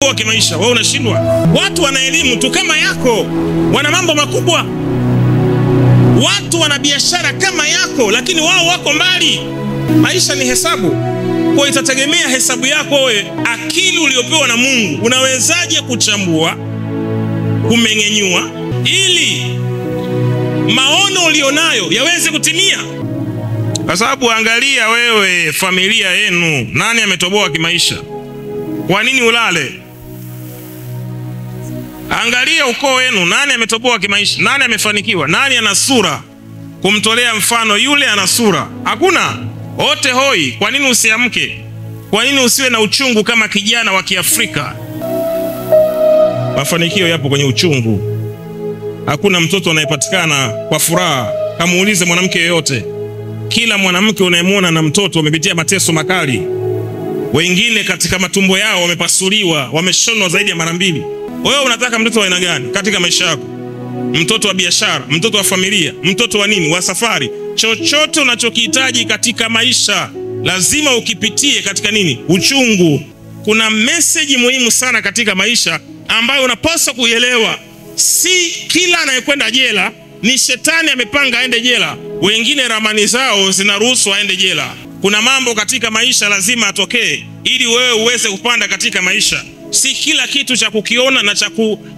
wanatoboa kimaisha, wewe unashindwa. Watu wana elimu tu kama yako, wana mambo makubwa. Watu wana biashara kama yako, lakini wao wako mbali. Maisha ni hesabu, kwa itategemea hesabu yako wewe, akili uliopewa na Mungu. Unawezaje kuchambua, kumeng'enyua, ili maono ulionayo yaweze kutimia? Kwa sababu angalia wewe, familia yenu, nani ametoboa kimaisha? Kwa nini ulale? Angalia ukoo wenu, nani ametoboa kimaisha? Nani amefanikiwa? Nani ana sura kumtolea mfano? Yule ana sura? Hakuna. Wote hoi. Kwa nini usiamke? Kwa nini usiwe na uchungu kama kijana wa Kiafrika? Mafanikio yapo kwenye uchungu. Hakuna mtoto anayepatikana kwa furaha. Kamuulize mwanamke yeyote. Kila mwanamke unayemwona na mtoto wamepitia mateso makali. Wengine katika matumbo yao wamepasuliwa, wameshonwa zaidi ya mara 2. Wewe unataka mtoto wa aina gani katika maisha yako? Mtoto wa biashara, mtoto wa familia, mtoto wa nini? Wa safari. Chochote unachokihitaji katika maisha lazima ukipitie katika nini? Uchungu. Kuna message muhimu sana katika maisha ambayo unapaswa kuielewa. Si kila anayekwenda jela ni shetani amepanga aende jela. Wengine ramani zao zinaruhusu aende jela. Kuna mambo katika maisha lazima atokee ili wewe uweze kupanda katika maisha. Si kila kitu cha kukiona na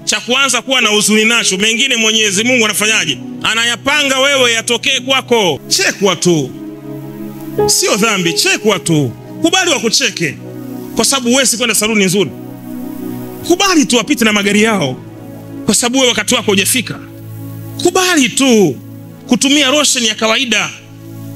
cha kuanza kuwa na huzuni nacho. Mengine Mwenyezi Mungu anafanyaje? Anayapanga wewe yatokee kwako. Chekwa tu, sio dhambi. Chekwa tu, kubali wakucheke, kwa sababu wewe si kwenda saluni nzuri. Kubali tu wapite na magari yao, kwa sababu wewe wakati wako hujafika. Kubali tu kutumia rosheni ya kawaida,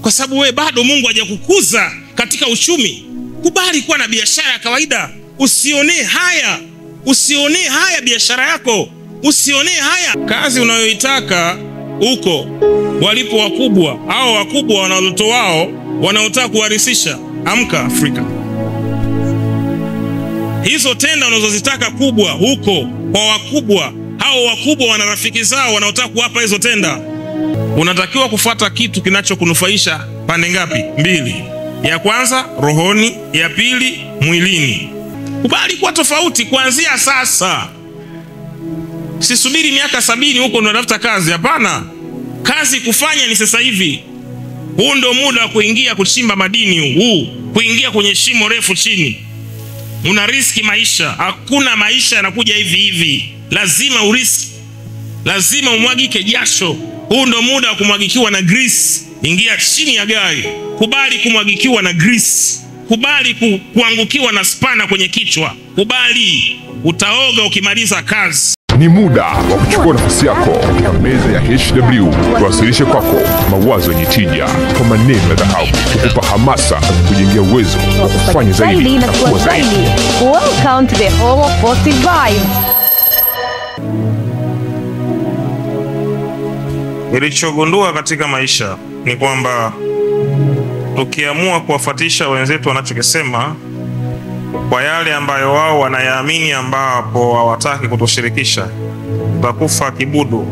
kwa sababu wewe bado Mungu hajakukuza katika uchumi. Kubali kuwa na biashara ya kawaida. Usionee haya, usionee haya biashara yako, usionee haya kazi unayoitaka huko walipo wakubwa. Hao wakubwa wana watoto wao wanaotaka kuwarithisha. Amka Afrika. Hizo tenda unazozitaka kubwa huko kwa wakubwa, hao wakubwa wana rafiki zao wanaotaka kuwapa hizo tenda. Unatakiwa kufuata kitu kinachokunufaisha pande ngapi? 2. Ya kwanza rohoni, ya pili mwilini. Kubali kuwa tofauti kuanzia sasa. Sisubiri miaka 70 huko ndo unatafuta kazi. Hapana. Kazi kufanya ni sasa hivi. Huu ndio muda wa kuingia kuchimba madini huu, kuingia kwenye shimo refu chini. Una riski maisha. Hakuna maisha yanakuja hivi hivi. Lazima uriski. Lazima umwagike jasho. Huu ndio muda wa kumwagikiwa na grease. Ingia chini ya gari. Kubali kumwagikiwa na grease. Kubali kuangukiwa na spana kwenye kichwa. Kubali. Utaoga ukimaliza kazi. Ni muda wa kuchukua nafasi yako katika meza ya HW. Tuwasilishe kwako mawazo yenye tija kwa maneno ya dhahabu, kukupa hamasa na kukujengea uwezo wa kufanya zaidi na kuwa zaidi. Welcome to the home of positive vibes. Nilichogundua katika maisha ni kwamba tukiamua kuwafuatisha wenzetu wanachokisema kwa yale ambayo wao wanayaamini ambapo hawataki kutushirikisha, tutakufa kibudu.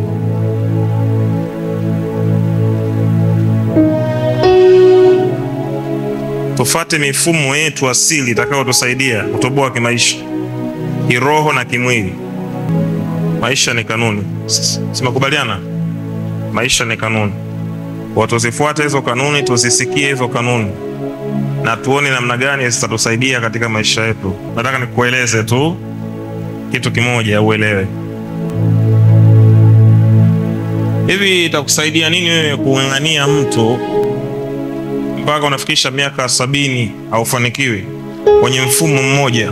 Tufate mifumo yetu asili itakayotusaidia kutoboa kimaisha, kiroho na kimwili. Maisha ni kanuni. Simekubaliana? Maisha ni kanuni. Tuzifuate hizo kanuni, tuzisikie hizo kanuni, na tuone namna gani zitatusaidia katika maisha yetu. Nataka nikueleze tu kitu kimoja uelewe. Hivi itakusaidia nini wewe kung'ang'ania mtu mpaka unafikisha miaka 70 haufanikiwi kwenye mfumo mmoja?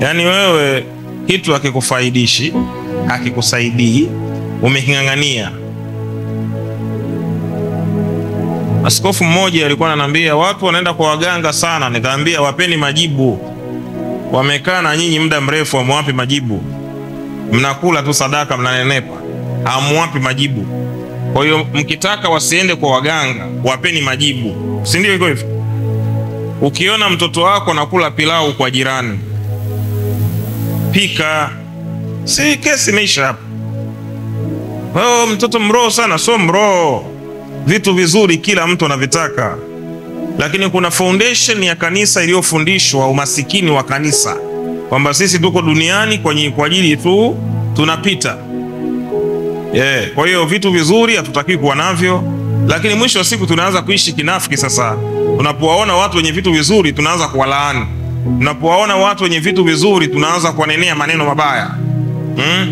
Yaani wewe kitu hakikufaidishi, hakikusaidii, umeking'ang'ania. Askofu mmoja alikuwa ananiambia watu wanaenda kwa waganga sana. Nikaambia wapeni majibu. Wamekaa na nyinyi muda mrefu, hamwapi majibu. Mnakula tu sadaka, mnanenepa, hamwapi majibu. Kwa hiyo mkitaka wasiende kwa waganga, wapeni majibu. Si ndio iko hivyo? Ukiona mtoto wako anakula pilau kwa jirani, pika. Si kesi imeisha hapo. Wewe mtoto mroho sana, so mroho. Vitu vizuri kila mtu anavitaka. Lakini kuna foundation ya kanisa iliyofundishwa umasikini wa kanisa. kwamba sisi tuko duniani kwa ajili tu tunapita. Kwa hiyo vitu vizuri hatutakiwi kuwa navyo, lakini mwisho wa siku tunaanza kuishi kinafiki. Sasa tunapowaona watu wenye vitu vizuri tunaanza kuwalaani, tunapowaona watu wenye vitu vizuri tunaanza kuwanenea maneno mabaya,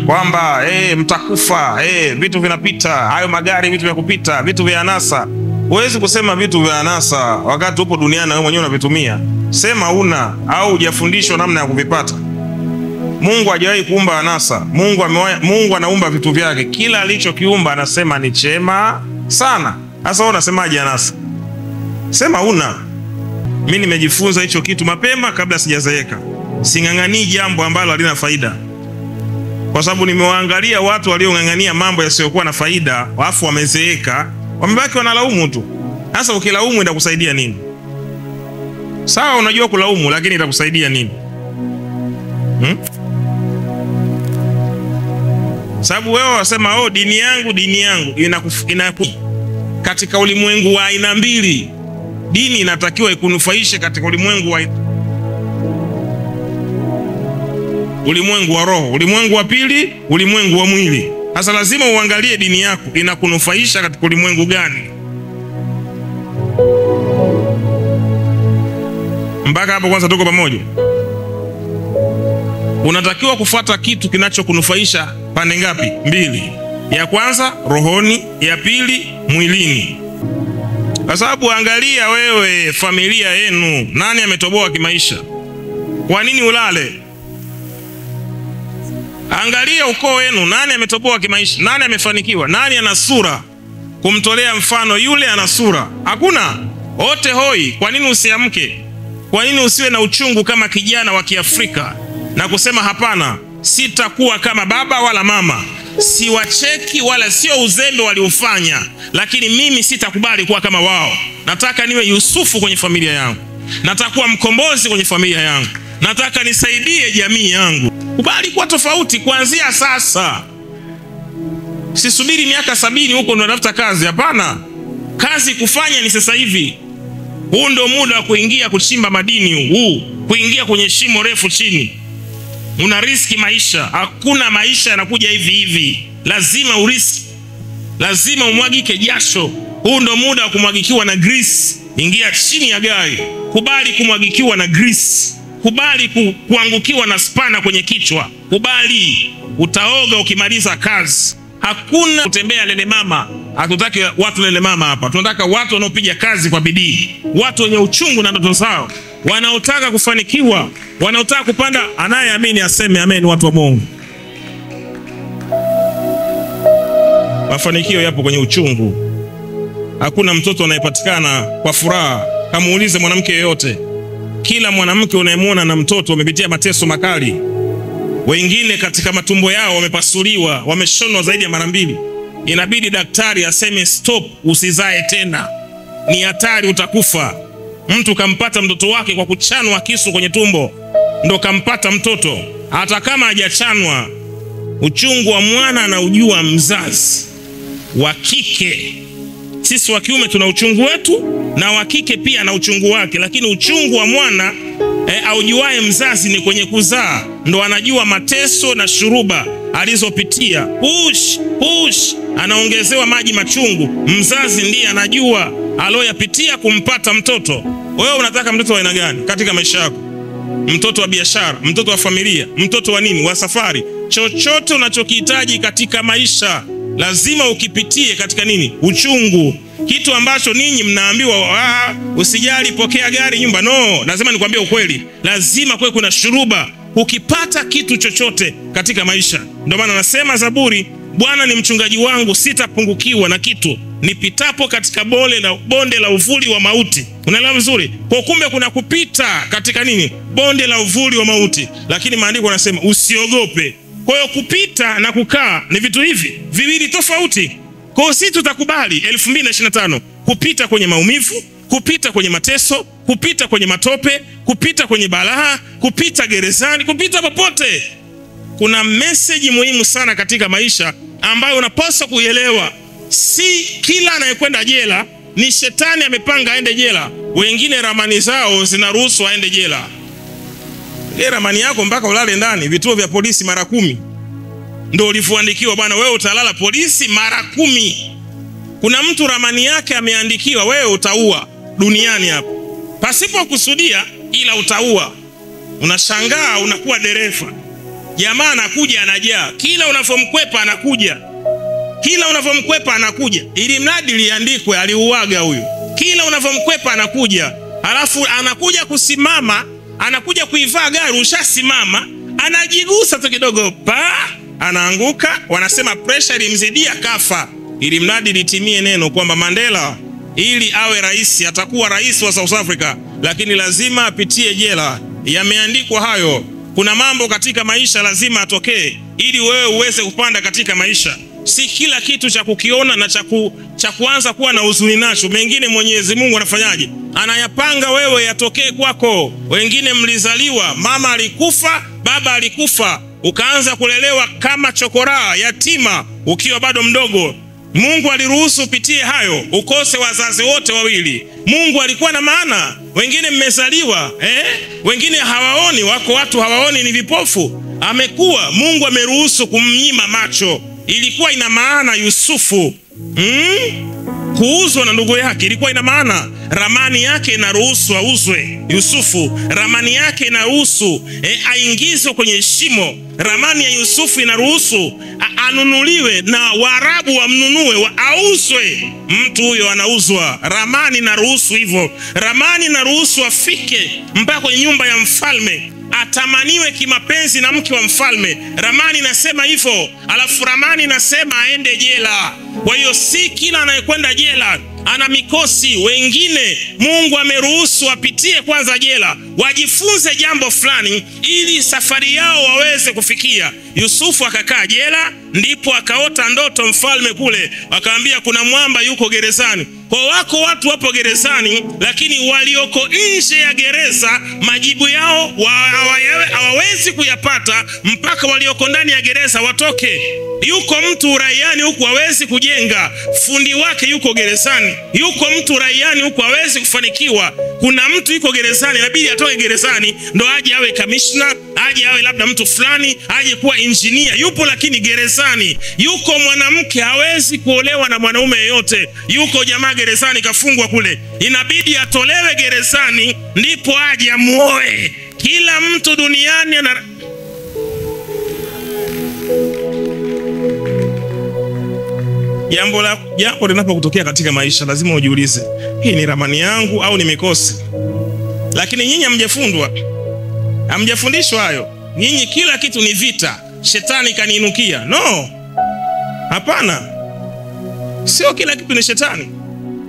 kwamba mtakufa, vitu vinapita, hayo magari vitu vya kupita, vitu vya anasa. Huwezi kusema vitu vya anasa wakati upo duniani na wewe mwenyewe unavitumia. Sema una au hujafundishwa namna ya kuvipata. Mungu hajawahi kuumba anasa. Mungu anaumba vitu vyake. Kila alichokiumba anasema ni chema sana. Sasa wewe unasemaje anasa? Sema una. Mimi nimejifunza hicho kitu mapema kabla sijazeeka. Sing'ang'anii jambo ambalo halina faida. Kwa sababu nimewaangalia watu waliong'ang'ania mambo yasiyokuwa na faida, wafu wamezeeka, wamebaki wanalaumu tu. Sasa ukilaumu itakusaidia nini? Sawa, unajua kulaumu, lakini itakusaidia nini? Sababu wewe wasema dini yangu katika ulimwengu wa aina mbili. Dini inatakiwa ikunufaishe katika ulimwengu wa roho, ulimwengu wa pili, ulimwengu wa mwili. Sasa lazima uangalie dini yako inakunufaisha katika ulimwengu gani. Mpaka hapo kwanza tuko pamoja. Unatakiwa kufuata kitu kinachokunufaisha pande ngapi? Mbili. Ya kwanza rohoni, ya pili mwilini. Kwa sababu angalia wewe familia yenu, nani ametoboa kimaisha? Kwa nini ulale? Angalia ukoo wenu, nani ametoboa kimaisha? Nani amefanikiwa? Nani ana sura kumtolea mfano yule ana sura? Hakuna. Wote hoi. Kwa nini usiamke? Kwa nini usiwe na uchungu kama kijana wa Kiafrika na kusema hapana, sitakuwa kama baba wala mama, siwacheki wala sio uzembe waliofanya, lakini mimi sitakubali kuwa kama wao. Nataka niwe Yusufu kwenye familia yangu, nataka kuwa mkombozi kwenye familia yangu, nataka nisaidie jamii yangu. Kubali kuwa tofauti kuanzia sasa. Sisubiri miaka 70 huko ndo natafuta kazi. Hapana, kazi kufanya ni sasa hivi. Huu ndo muda wa kuingia kuchimba madini, kuingia kwenye shimo refu chini. Una riski maisha. Hakuna maisha yanakuja hivi hivi. Lazima uriski, lazima umwagike jasho. Huu ndo muda wa kumwagikiwa na grease. Ingia chini ya gari, kubali kumwagikiwa na grease. Kubali kuangukiwa na spana kwenye kichwa. Kubali, utaoga ukimaliza kazi. Hakuna kutembea lele mama. Hatutaki watu lele mama hapa. Tunataka watu wanaopiga kazi kwa bidii, watu wenye uchungu na ndoto zao, wanaotaka kufanikiwa, wanaotaka kupanda. Anayeamini aseme amen, watu wa Mungu. Mafanikio yapo kwenye uchungu. Hakuna mtoto anayepatikana kwa furaha. Kamuulize mwanamke yeyote. Kila mwanamke unayemwona na mtoto wamepitia mateso makali. Wengine katika matumbo yao wamepasuliwa, wameshonwa zaidi ya mara 2. Inabidi daktari aseme stop, usizae tena, ni hatari, utakufa. Mtu kampata mtoto wake kwa kuchanwa kisu kwenye tumbo, ndo kampata mtoto. Hata kama hajachanwa, uchungu wa mwana na ujua mzazi wa kike. Sisi wa kiume tuna uchungu wetu, na wa kike pia na uchungu wake, lakini uchungu wa mwana aujuae mzazi ni kwenye kuzaa. Ndo anajua mateso na shuruba alizopitia. Push, anaongezewa maji machungu. Mzazi ndiye anajua aloyapitia kumpata mtoto. Wewe unataka mtoto wa aina gani katika maisha yako? Mtoto wa biashara, mtoto wa familia, mtoto wa nini? Wa safari. Chochote unachokihitaji katika maisha lazima ukipitie katika nini? Uchungu. Kitu ambacho ninyi mnaambiwa usijali, pokea gari, nyumba. No, lazima nikwambie ukweli. Lazima kuwe kuna shuruba ukipata kitu chochote katika maisha. Ndio maana nasema Zaburi, Bwana ni mchungaji wangu, sitapungukiwa na kitu. Nipitapo katika bonde la uvuli wa mauti. Unaelewa vizuri? Kwa kumbe kuna kupita katika nini? Bonde la uvuli wa mauti. Lakini maandiko yanasema usiogope. Kwa hiyo kupita na kukaa ni vitu hivi viwili tofauti. Kwa hiyo sisi tutakubali 2025 kupita kwenye maumivu, kupita kwenye mateso, kupita kwenye matope, kupita kwenye balaa, kupita gerezani, kupita popote. Kuna message muhimu sana katika maisha ambayo unapaswa kuielewa. Si kila anayekwenda jela ni shetani amepanga aende jela. Wengine ramani zao zinaruhusu aende jela. ramani yako mpaka ulale ndani vituo vya polisi mara 10. Ndio ulifuandikiwa bwana, wewe utalala polisi mara 10. Kuna mtu ramani yake ameandikiwa, wewe utaua duniani hapa pasipo kusudia, ila utaua. Unashangaa unakuwa dereva, jamaa anakuja anajaa, kila unavomkwepa anakuja, kila unavomkwepa anakuja, ili mradi liandikwe aliuaga huyu. Kila unavomkwepa anakuja, alafu anakuja kusimama, anakuja kuivaa gari, ushasimama, anajigusa tu kidogo, anaanguka. Wanasema pressure ilimzidia kafa, ili mradi litimie neno kwamba Mandela ili awe rais, atakuwa rais wa South Africa, lakini lazima apitie jela. Yameandikwa hayo. Kuna mambo katika maisha lazima atokee ili wewe uweze kupanda katika maisha. Si kila kitu cha kukiona na cha kuanza kuwa na huzuni nacho. Mengine Mwenyezi Mungu anafanyaje? Anayapanga wewe yatokee kwako. Wengine mlizaliwa, mama alikufa, baba alikufa, ukaanza kulelewa kama chokoraa, yatima ukiwa bado mdogo. Mungu aliruhusu upitie hayo, ukose wazazi wote wawili. Mungu alikuwa na maana. Wengine mmezaliwa, wengine hawaoni, wako watu hawaoni, ni vipofu. Amekuwa, Mungu ameruhusu kumnyima macho. Ilikuwa ina maana Yusufu kuuzwa na ndugu yake, ilikuwa ina maana. Ramani yake inaruhusu auzwe Yusufu. Ramani yake inaruhusu aingizwe kwenye shimo. Ramani ya Yusufu inaruhusu anunuliwe na Waarabu wamnunue, auzwe. Mtu huyo anauzwa. Ramani inaruhusu hivyo. Ramani inaruhusu afike mpaka kwenye nyumba ya mfalme, atamaniwe kimapenzi na mke wa mfalme. Ramani inasema hivyo. Alafu ramani inasema aende jela. Kwa hiyo si kila anayekwenda jela ana mikosi. Wengine Mungu ameruhusu wapitie kwanza jela, wajifunze jambo fulani ili safari yao waweze kufikia. Yusufu akakaa jela, ndipo akaota ndoto mfalme kule, akaambia kuna mwamba yuko gerezani. Kwa wako watu wapo gerezani, lakini walioko nje ya gereza majibu yao hawawezi kuyapata mpaka walioko ndani ya gereza watoke. Yuko mtu uraiani huku hawezi kujenga, fundi wake yuko gerezani. Yuko mtu uraiani huku hawezi kufanikiwa. Kuna mtu yuko gerezani, inabidi atoke gerezani ndo aje awe commissioner, aje awe labda mtu fulani, aje kuwa engineer. Yupo lakini gerezani. Yuko mwanamke hawezi kuolewa na mwanaume yeyote, yuko jamaa gerezani kafungwa kule, inabidi atolewe gerezani ndipo aje amuoe. Kila mtu duniani ana jambo linapokutokea katika maisha lazima ujiulize, hii ni ramani yangu au ni mikosi? Lakini nyinyi hamjafundwa, hamjafundishwa hayo. Nyinyi kila kitu ni vita, shetani kaniinukia. No, hapana, sio kila kitu ni shetani.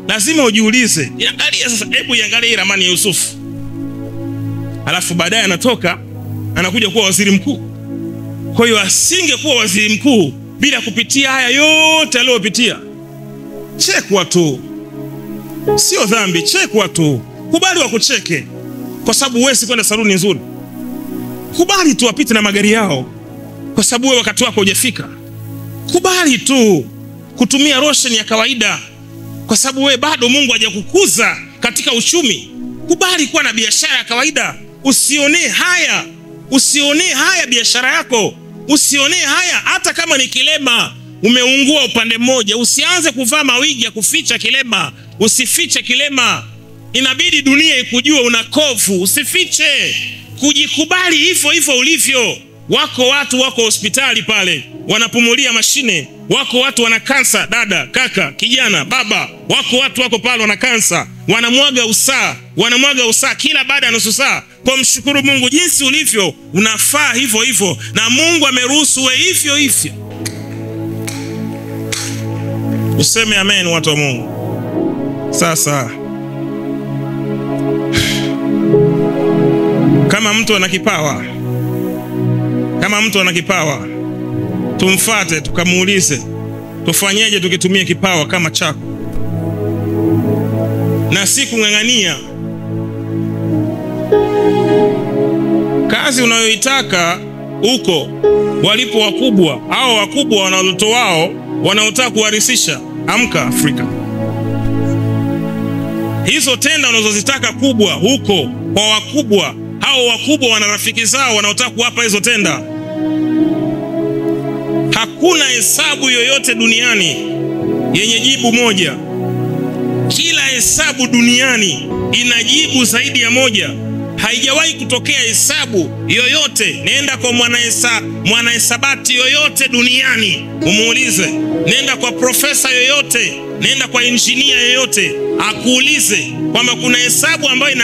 Lazima ujiulize. Angalia sasa, hebu iangalie ramani ya Yusufu. Alafu baadaye anatoka anakuja kuwa waziri mkuu. Kwa hiyo asingekuwa waziri mkuu bila kupitia haya yote aliyopitia. Chekwa tu, sio dhambi. Chekwa tu, kubali wakucheke, kwa sababu wewe si kwenda saluni nzuri. Kubali tu wapite na magari yao, kwa sababu wewe wakati wako hujafika. Kubali tu kutumia lotion ya kawaida, kwa sababu wewe bado Mungu hajakukuza katika uchumi. Kubali kuwa na biashara ya kawaida. Usionee haya, usionee haya biashara yako. Usionee haya hata kama ni kilema, umeungua upande mmoja. Usianze kuvaa mawigi ya kuficha kilema. Usifiche kilema. Inabidi dunia ikujue una kovu. Usifiche. Kujikubali hivyo hivyo ulivyo. Wako watu wako hospitali pale wanapumulia mashine. Wako watu wana kansa, dada, kaka, kijana, baba. Wako watu wako pale wana kansa, wanamwaga usaa kila baada ya nusu saa. Kwa mshukuru Mungu jinsi ulivyo, unafaa hivyo hivyo, na Mungu ameruhusu we hivyo hivyo. Useme amen, watu wa Mungu. Sasa kama mtu ana kipawa, tumfuate tukamuulize, tufanyeje tukitumia kipawa kama chako, na si kung'ang'ania kazi unayoitaka huko walipo wakubwa, au wakubwa wana watoto wao wanaotaka kuwarithisha. Amka Afrika. Hizo tenda unazozitaka kubwa huko kwa wakubwa, hao wakubwa wana rafiki zao wanaotaka kuwapa hizo tenda. Hakuna hesabu yoyote duniani yenye jibu moja. Kila hesabu duniani inajibu zaidi ya moja. Haijawahi kutokea hesabu yoyote. Nenda kwa mwanahesabati yoyote duniani umuulize, nenda kwa profesa yoyote, nenda kwa injinia yoyote akuulize kwamba kuna hesabu ambayo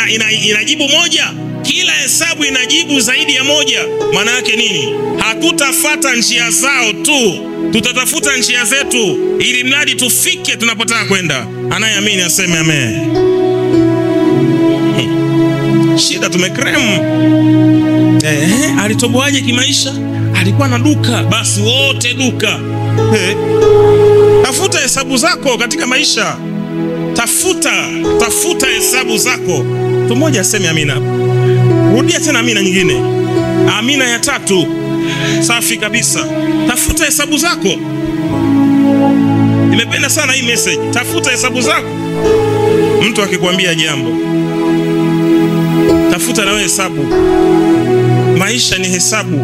inajibu moja. Kila hesabu inajibu zaidi ya moja. Maana yake nini? Hatutafuata njia zao tu, tutatafuta njia zetu ili mradi tufike tunapotaka kwenda. Anayeamini aseme amen. Shida tumekremu. Alitoboaje kimaisha? Alikuwa na duka, basi wote duka. Tafuta hesabu zako katika maisha. Tafuta hesabu zako. Mtu mmoja aseme amina. Rudia tena amina nyingine. Amina ya tatu. Safi kabisa. Tafuta hesabu zako. Nimependa sana hii message. Tafuta hesabu zako. Mtu akikwambia jambo, tafuta na wewe hesabu. Maisha ni hesabu.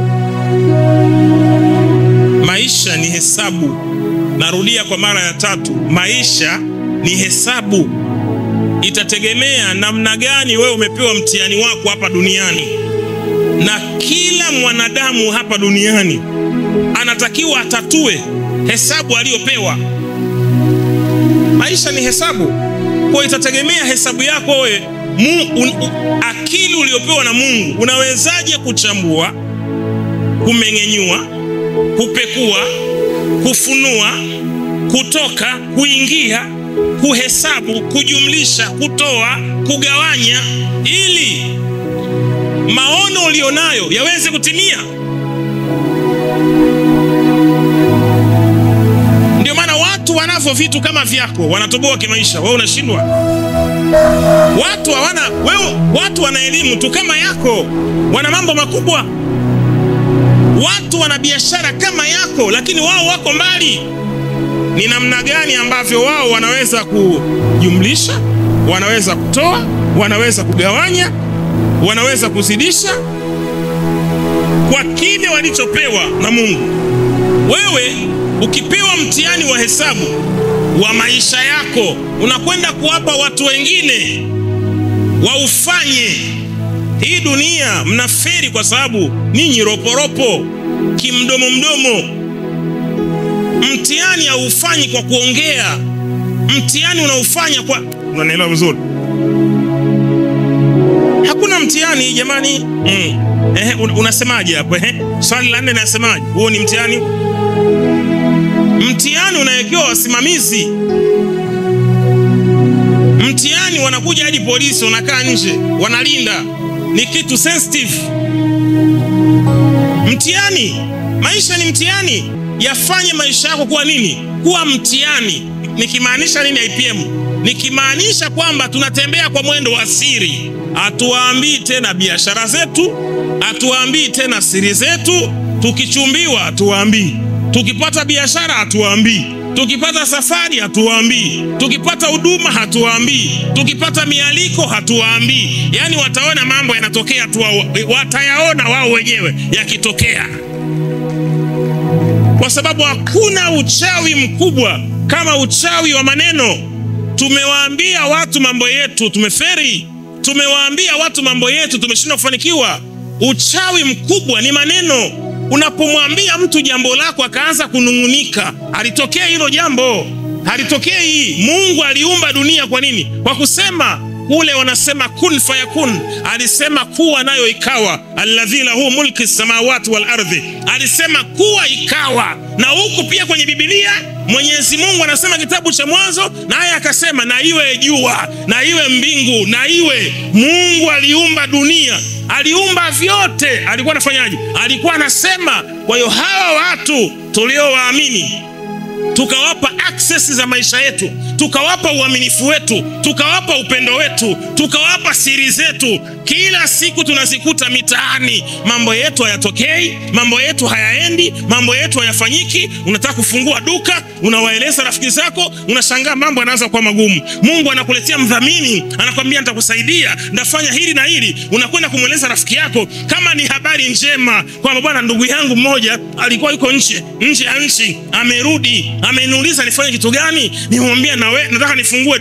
Maisha ni hesabu. Narudia kwa mara ya tatu. Maisha ni hesabu. Itategemea namna gani wewe umepewa mtihani wako hapa duniani. Na kila mwanadamu hapa duniani anatakiwa atatue hesabu aliyopewa. Maisha ni hesabu. Kwa itategemea hesabu yako wewe, akili uliopewa na Mungu, unawezaje kuchambua, kumeng'enyua, kupekua, kufunua, kutoka, kuingia, kuhesabu, kujumlisha, kutoa, kugawanya, ili maono ulionayo yaweze kutimia. Ndio maana watu wanavyo vitu kama vyako wanatoboa kimaisha, wewe unashindwa. Watu wana elimu tu kama yako, wana mambo makubwa. Watu wana biashara kama yako, lakini wao wako mbali. Ni namna gani ambavyo wao wanaweza kujumlisha, wanaweza kutoa, wanaweza kugawanya, wanaweza kuzidisha kwa kile walichopewa na Mungu. Wewe ukipewa mtihani wa hesabu wa maisha yako, unakwenda kuwapa watu wengine waufanye. Hii dunia mnaferi kwa sababu ninyi roporopo, kimdomo mdomo. Mtihani haufanyi kwa kuongea. Mtihani unaufanya kwa... Unanielewa vizuri? Hakuna mtihani jamani. Unasemaje hapo? Swali la 4 nasemaje? Huo ni mtihani. Mtihani unawekewa wasimamizi. Mtihani wanakuja hadi polisi, wanakaa nje, wanalinda. Ni kitu sensitive. Mtihani, maisha ni mtihani. Yafanye maisha yako kuwa nini? Kuwa mtihani. Nikimaanisha nini IPM? Nikimaanisha kwamba tunatembea kwa mwendo wa siri. Hatuwaambii tena biashara zetu, hatuwaambii tena siri zetu. Tukichumbiwa hatuwaambii, tukipata biashara hatuwaambii, tukipata safari hatuwaambii, tukipata huduma hatuwaambii, tukipata mialiko hatuwaambii. Yani wataona mambo yanatokea tu, watayaona wao wenyewe yakitokea. Kwa sababu hakuna uchawi mkubwa kama uchawi wa maneno. Tumewaambia watu mambo yetu, tumeferi. Tumewaambia watu mambo yetu, tumeshindwa kufanikiwa. Uchawi mkubwa ni maneno. Unapomwambia mtu jambo lako akaanza kunungunika, alitokea hilo jambo. Halitokea hii. Mungu aliumba dunia kwa nini? Kwa kusema. Kule wanasema kun fayakun. Alisema kuwa nayo ikawa. Alladhi lahu mulki samawati wal ardhi. Alisema kuwa ikawa. Na huku pia kwenye Biblia Mwenyezi Mungu anasema kitabu cha Mwanzo, naye akasema na iwe jua, na iwe mbingu, na iwe. Mungu aliumba dunia, aliumba vyote. Alikuwa anafanyaje? Alikuwa anasema. Kwa hiyo hawa watu tuliowaamini tukawapa access za maisha yetu, tukawapa uaminifu wetu, tukawapa upendo wetu, tukawapa siri zetu, kila siku tunazikuta mitaani. Mambo yetu hayatokei, mambo yetu hayaendi, mambo yetu hayafanyiki. Unataka kufungua duka, unawaeleza rafiki zako, unashangaa mambo yanaanza kuwa magumu. Mungu anakuletea mdhamini, anakuambia nitakusaidia, ndafanya hili na hili. Unakwenda kumweleza rafiki yako kama ni habari njema, kwamba bwana, ndugu yangu mmoja alikuwa yuko nje ya nchi, amerudi, ameniuliza nifanye kitu gani. Nimwambia nataka nifungue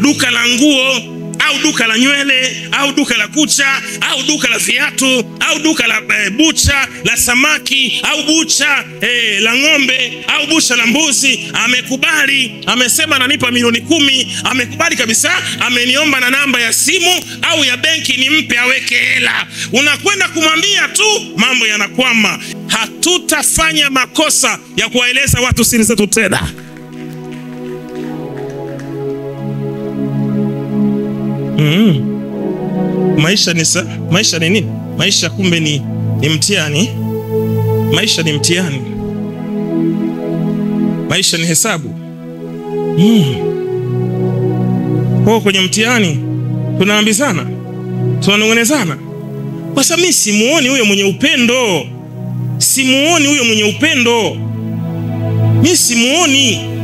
duka la nguo, au duka la nywele, au duka la kucha, au duka la viatu, au duka la bucha la samaki, au bucha la ng'ombe, au bucha la mbuzi. Amekubali, amesema ananipa milioni 10, amekubali kabisa, ameniomba na namba ya simu au ya benki nimpe aweke hela. Unakwenda kumwambia tu, mambo yanakwama. Hatutafanya makosa ya kuwaeleza watu siri zetu tena. Maisha ni nini? Maisha kumbe ni mtihani. Maisha ni mtihani. Maisha ni hesabu. Kwa kwenye mtihani tunaambizana, tunanong'onezana. Kwa sababu mimi simuoni huyo mwenye upendo. Simuoni huyo mwenye upendo. Mimi simuoni.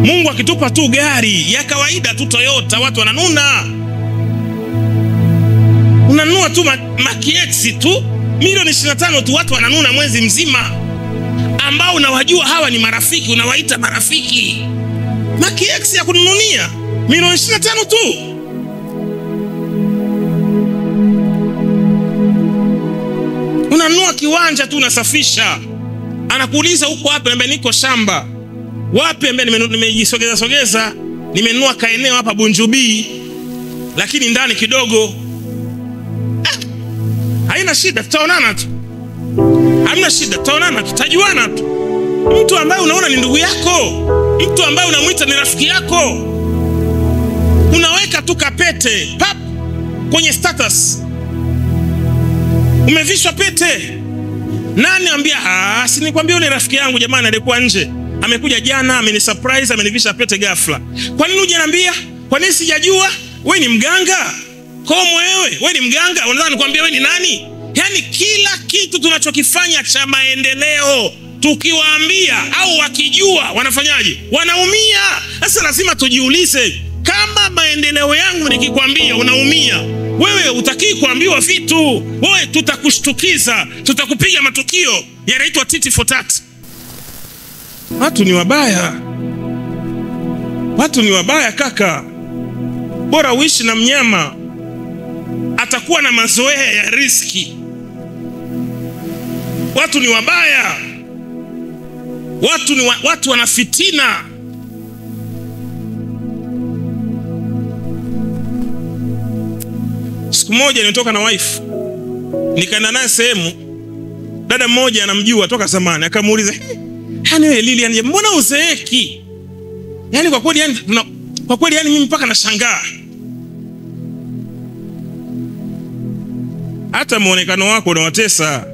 Mungu akitupa tu gari ya kawaida tu Toyota, watu wananuna. Unanunua tu Max tu milioni 25 tu, watu wananuna mwezi mzima, ambao unawajua hawa ni marafiki, unawaita marafiki. Max ya kunununia milioni 25 tu. Unanunua kiwanja tu, unasafisha. Anakuuliza uko wapi? Anambia niko shamba. Wapi? Anambia nimejisogeza, nimenunua kaeneo hapa Bunjubi, lakini ndani kidogo. Haina shida, tutaonana tu. Hamna shida, tutaonana, tutajuana tu. Mtu ambaye unaona ni ndugu yako, mtu ambaye unamuita ni rafiki yako, unaweka tu kapete pap kwenye status, umevishwa pete. Nani ambia si nikwambia yule rafiki yangu jamani alikuwa nje, amekuja jana, amenisurprise, amenivisha pete ghafla. Kwa nini hujaniambia? Kwa nini sijajua? Wewe ni mganga? Komo wewe ni mganga? Unataka nikwambie wewe ni nani? Yaani kila kitu tunachokifanya cha maendeleo tukiwaambia au wakijua wanafanyaje? Wanaumia. Sasa lazima tujiulize, kama maendeleo yangu nikikwambia unaumia, wewe utakii kuambiwa vitu, wewe tutakushtukiza, tutakupiga matukio yanaitwa titi for tat. Watu ni wabaya. Watu ni wabaya kaka. Bora uishi na mnyama, atakuwa na mazoea ya riski. Watu ni wabaya. Watu wana fitina. Siku moja nilitoka na wife, nikaenda naye sehemu. Dada mmoja anamjua toka zamani, akamuuliza, "Hani wewe Lilian, mbona uzeeki?" Yaani kwa kweli yani mimi mpaka nashangaa. Hata muonekano wako unawatesa.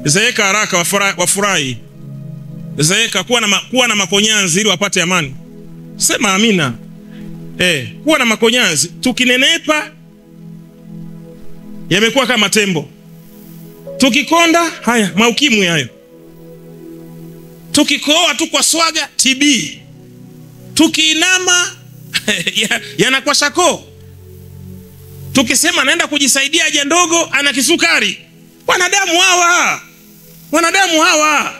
Zeeka haraka wafurahi. Zeeka kuwa na makonyanzi ili wapate amani. Sema amina. Kuwa na makonyanzi. Tukinenepa yamekuwa kama tembo. Tukikonda haya maukimwi hayo. Tukikoa tu kwa swaga TB. Tukiinama yanakuwa shako. Tukisema naenda kujisaidia haja ndogo ana kisukari. Wanadamu hawa.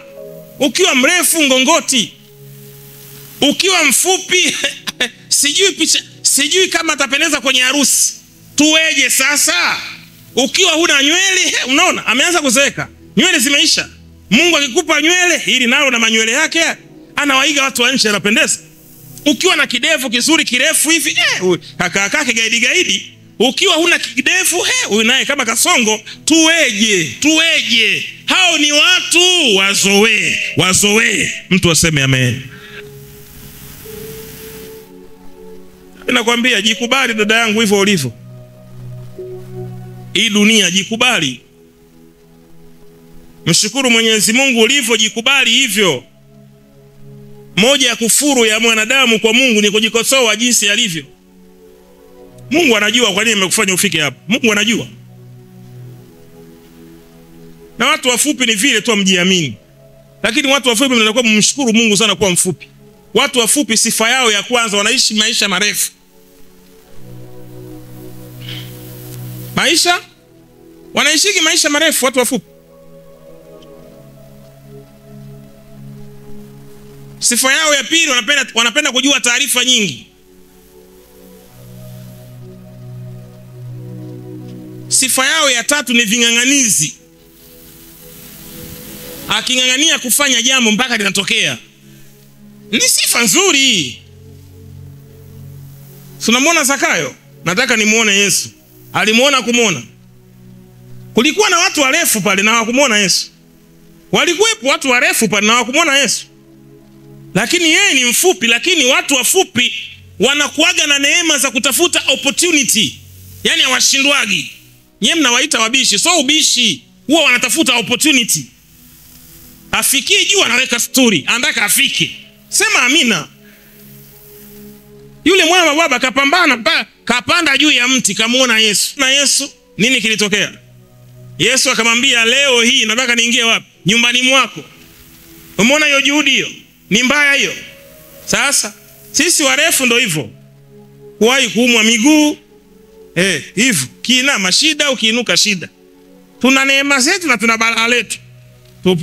Ukiwa mrefu ngongoti, ukiwa mfupi sijui kama atapendeza kwenye harusi. Tuweje sasa? Ukiwa huna nywele, unaona ameanza kuzeeka, nywele zimeisha. Mungu akikupa nywele hili nalo na manywele yake, anawaiga watu wa nje, anapendeza. Ukiwa na kidevu kizuri kirefu hivi, kaka gaidi. Ukiwa huna kidevu, huyu naye kama kasongo. Tuweje? Hao ni watu wazoe. Mtu aseme amen. Nakwambia jikubali dada yangu hivyo ulivyo. Hii dunia jikubali. Mshukuru Mwenyezi Mungu ulivyojikubali hivyo. Moja ya kufuru ya mwanadamu kwa Mungu ni kujikosoa jinsi alivyo. Mungu anajua kwa nini amekufanya ufike hapo. Mungu anajua. Na watu wafupi ni vile tu mjiamini. Lakini watu wafupi mnakuwa mshukuru Mungu sana kwa mfupi. Watu wafupi sifa yao ya kwanza wanaishi maisha marefu. Wanaishiki maisha marefu watu wafupi. Sifa yao ya pili wanapenda kujua taarifa nyingi. Sifa yao ya tatu ni ving'ang'anizi. Aking'ang'ania kufanya jambo mpaka linatokea. Ni sifa nzuri. Tunamwona Zakayo, nataka nimuone Yesu. Alimuona kumuona. Kulikuwa na watu warefu pale na hawakumuona Yesu. Walikuwepo watu warefu pale na hawakumuona Yesu. Lakini yeye ni mfupi, lakini watu wafupi wanakuaga na neema za kutafuta opportunity. Yaani hawashindwagi. Nyie mnawaita wabishi, so ubishi. Huwa wanatafuta opportunity. Afikie juu anaweka story, anataka afike. Sema amina. Yule mwana wa baba kapambana, kapanda juu ya mti, kamuona Yesu. Na Yesu, nini kilitokea? Yesu akamwambia, leo hii nataka niingie wapi? Nyumbani mwako. Umeona hiyo juhudi hiyo? Ni mbaya hiyo. Sasa sisi warefu ndo hivyo. Kuwahi kuumwa miguu, hivyo. Kiinama shida, ukiinuka shida. Tuna neema zetu na tuna balaa letu.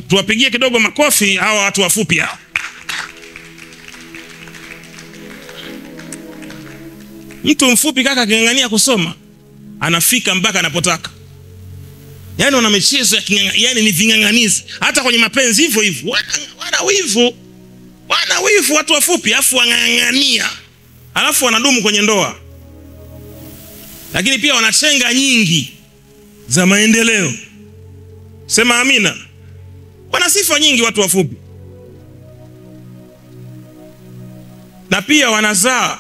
Tuwapigie kidogo makofi hawa watu wafupi hao. Mtu mfupi kaka aking'ang'ania kusoma, anafika mpaka anapotaka. Yaani wana michezo ya yaani ni ving'ang'anizi. Hata kwenye mapenzi hivyo hivyo. Wana wivu watu wafupi, afu wang'ang'ania. Alafu wanadumu kwenye ndoa. Lakini pia wanachenga nyingi za maendeleo. Sema amina. Wana sifa nyingi watu wafupi. Na pia wanazaa.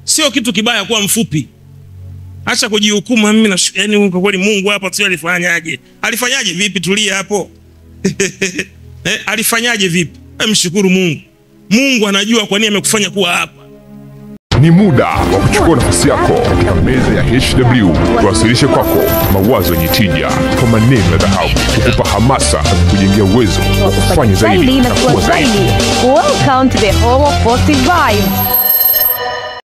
Sio kitu kibaya kuwa mfupi. Acha kujihukumu mimi na yaani kwa kweli Mungu hapa sio alifanyaje? Alifanyaje vipi? Tulia hapo. Alifanyaje vipi? Mshukuru Mungu. Mungu anajua kwa nini amekufanya kuwa hapa. Ni muda wa kuchukua nafasi yako katika meza ya HW. Tuwasilishe kwako mawazo yenye tija kwa maneno ya dhahabu, kukupa hamasa na kukujengea uwezo wa kufanya zaidi na kuwa zaidi. Welcome to the home of positive vibes.